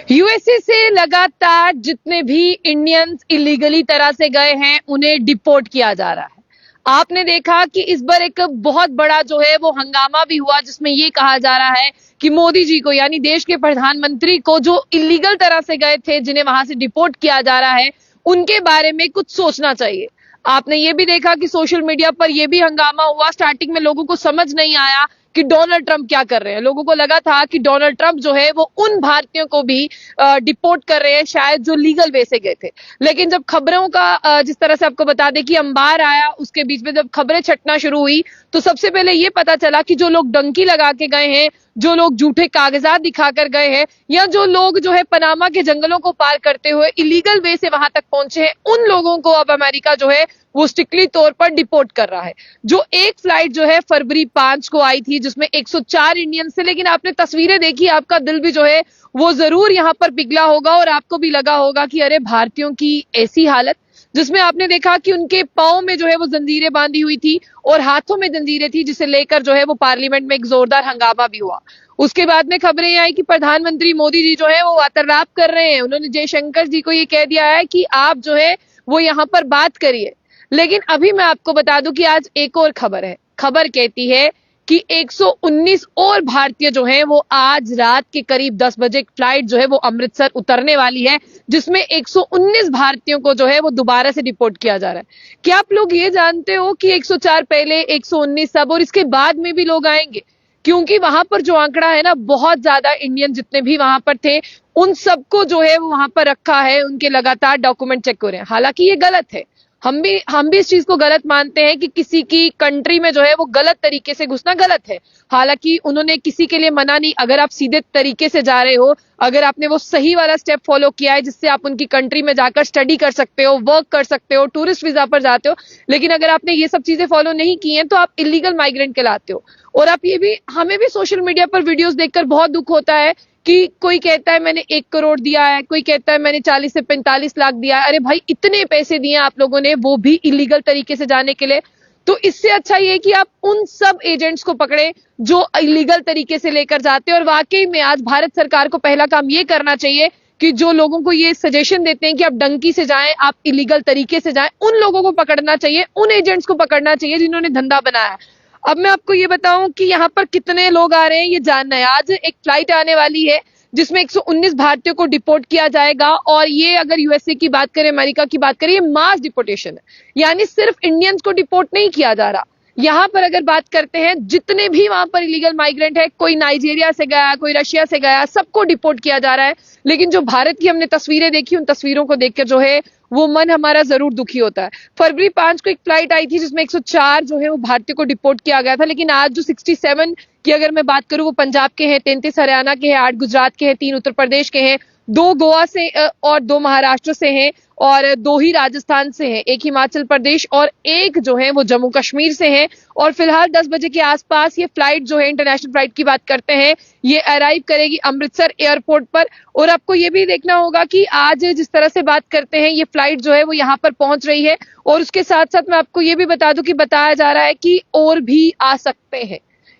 USA से लगातार जितने भी इंडियंस इलीगली तरह से गए हैं उन्हें डिपोर्ट किया जा रहा है। आपने देखा कि इस बार एक बहुत बड़ा जो है वो हंगामा भी हुआ जिसमें ये कहा जा रहा है कि मोदी जी को यानी देश के प्रधानमंत्री को जो इलीगल तरह से गए थे जिन्हें वहां से डिपोर्ट किया जा रहा है उनके बारे में कुछ सोचना चाहिए। आपने ये भी देखा कि सोशल मीडिया पर यह भी हंगामा हुआ। स्टार्टिंग में लोगों को समझ नहीं आया कि डोनाल्ड ट्रंप क्या कर रहे हैं। लोगों को लगा था कि डोनाल्ड ट्रंप जो है वो उन भारतीयों को भी डिपोर्ट कर रहे हैं शायद जो लीगल वे से गए थे। लेकिन जब खबरों का जिस तरह से आपको बता दें कि अंबार आया, उसके बीच में जब खबरें छटना शुरू हुई तो सबसे पहले ये पता चला कि जो लोग डंकी लगा के गए हैं, जो लोग झूठे कागजात दिखाकर गए हैं या जो लोग जो है पनामा के जंगलों को पार करते हुए इलीगल वे से वहां तक पहुंचे हैं, उन लोगों को अब अमेरिका जो है वो स्ट्रिक्टली तौर पर डिपोर्ट कर रहा है। जो एक फ्लाइट जो है फरवरी 5 को आई थी जिसमें 104 इंडियंस थे, लेकिन आपने तस्वीरें देखी, आपका दिल भी जो है वो जरूर यहां पर पिघला होगा और आपको भी लगा होगा कि अरे भारतीयों की ऐसी हालत, जिसमें आपने देखा कि उनके पांव में जो है वो जंजीरें बांधी हुई थी और हाथों में जंजीरें थी, जिसे लेकर जो है वो पार्लियामेंट में एक जोरदार हंगामा भी हुआ। उसके बाद में खबरें आई कि प्रधानमंत्री मोदी जी जो है वो वार्तालाप कर रहे हैं। उन्होंने जयशंकर जी को ये कह दिया है कि आप जो है वो यहां पर बात करिए। लेकिन अभी मैं आपको बता दूं कि आज एक और खबर है। खबर कहती है कि 119 और भारतीय जो हैं वो आज रात के करीब 10 बजे फ्लाइट जो है वो अमृतसर उतरने वाली है, जिसमें 119 भारतीयों को जो है वो दोबारा से डिपोर्ट किया जा रहा है। क्या आप लोग ये जानते हो कि 104 पहले, 119 सब और इसके बाद में भी लोग आएंगे? क्योंकि वहां पर जो आंकड़ा है ना, बहुत ज्यादा इंडियन जितने भी वहां पर थे उन सबको जो है वो वहां पर रखा है, उनके लगातार डॉक्यूमेंट चेक हो रहे हैं। हालांकि ये गलत है, हम भी इस चीज को गलत मानते हैं कि किसी की कंट्री में जो है वो गलत तरीके से घुसना गलत है। हालांकि उन्होंने किसी के लिए मना नहीं, अगर आप सीधे तरीके से जा रहे हो, अगर आपने वो सही वाला स्टेप फॉलो किया है जिससे आप उनकी कंट्री में जाकर स्टडी कर सकते हो, वर्क कर सकते हो, टूरिस्ट वीजा पर जाते हो, लेकिन अगर आपने ये सब चीजें फॉलो नहीं की हैं तो आप इलीगल माइग्रेंट कहलाते हो। और आप ये भी, हमें भी सोशल मीडिया पर वीडियोस देखकर बहुत दुख होता है कि कोई कहता है मैंने 1 करोड़ दिया है, कोई कहता है मैंने 40 से 45 लाख दिया है। अरे भाई, इतने पैसे दिए आप लोगों ने, वो भी इलीगल तरीके से जाने के लिए। तो इससे अच्छा ये कि आप उन सब एजेंट्स को पकड़े जो इलीगल तरीके से लेकर जाते हैं। और वाकई में आज भारत सरकार को पहला काम ये करना चाहिए कि जो लोगों को ये सजेशन देते हैं कि आप डंकी से जाएं, आप इलीगल तरीके से जाएं, उन लोगों को पकड़ना चाहिए, उन एजेंट्स को पकड़ना चाहिए जिन्होंने धंधा बनाया। अब मैं आपको ये बताऊं कि यहाँ पर कितने लोग आ रहे हैं ये जानना है। आज एक फ्लाइट आने वाली है जिसमें 119 भारतीयों को डिपोर्ट किया जाएगा। और ये अगर यूएसए की बात करें, अमेरिका की बात करें, ये मास डिपोर्टेशन है, यानी सिर्फ इंडियंस को डिपोर्ट नहीं किया जा रहा। यहाँ पर अगर बात करते हैं, जितने भी वहां पर इलीगल माइग्रेंट है, कोई नाइजीरिया से गया, कोई रशिया से गया, सबको डिपोर्ट किया जा रहा है। लेकिन जो भारत की हमने तस्वीरें देखी, उन तस्वीरों को देखकर जो है वो मन हमारा जरूर दुखी होता है। फरवरी 5 को एक फ्लाइट आई थी जिसमें 104 जो है वो भारतीय को डिपोर्ट किया गया था। लेकिन आज जो 67 की अगर मैं बात करूं, वो पंजाब के हैं, 33 हरियाणा के हैं, 8 गुजरात के हैं, 3 उत्तर प्रदेश के हैं, 2 गोवा से और 2 महाराष्ट्र से हैं और 2 ही राजस्थान से हैं, 1 हिमाचल प्रदेश और 1 जो है वो जम्मू कश्मीर से हैं। और फिलहाल 10 बजे के आसपास ये फ्लाइट जो है, इंटरनेशनल फ्लाइट की बात करते हैं, ये अराइव करेगी अमृतसर एयरपोर्ट पर। और आपको ये भी देखना होगा कि आज जिस तरह से बात करते हैं, ये फ्लाइट जो है वो यहाँ पर पहुंच रही है। और उसके साथ साथ मैं आपको ये भी बता दूं कि बताया जा रहा है कि और भी आ सकते हैं।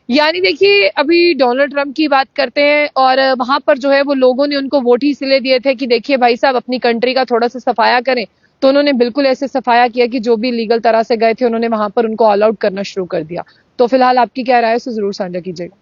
यानी देखिए, अभी डोनाल्ड ट्रंप की बात करते हैं और वहां पर जो है वो लोगों ने उनको वोट ही इसलिए दिए थे कि देखिए भाई साहब, अपनी कंट्री का थोड़ा सा सफाया करें। तो उन्होंने बिल्कुल ऐसे सफाया किया कि जो भी लीगल तरह से गए थे उन्होंने वहां पर उनको ऑल आउट करना शुरू कर दिया। तो फिलहाल आपकी क्या राय है, उसे जरूर साझा कीजिएगा।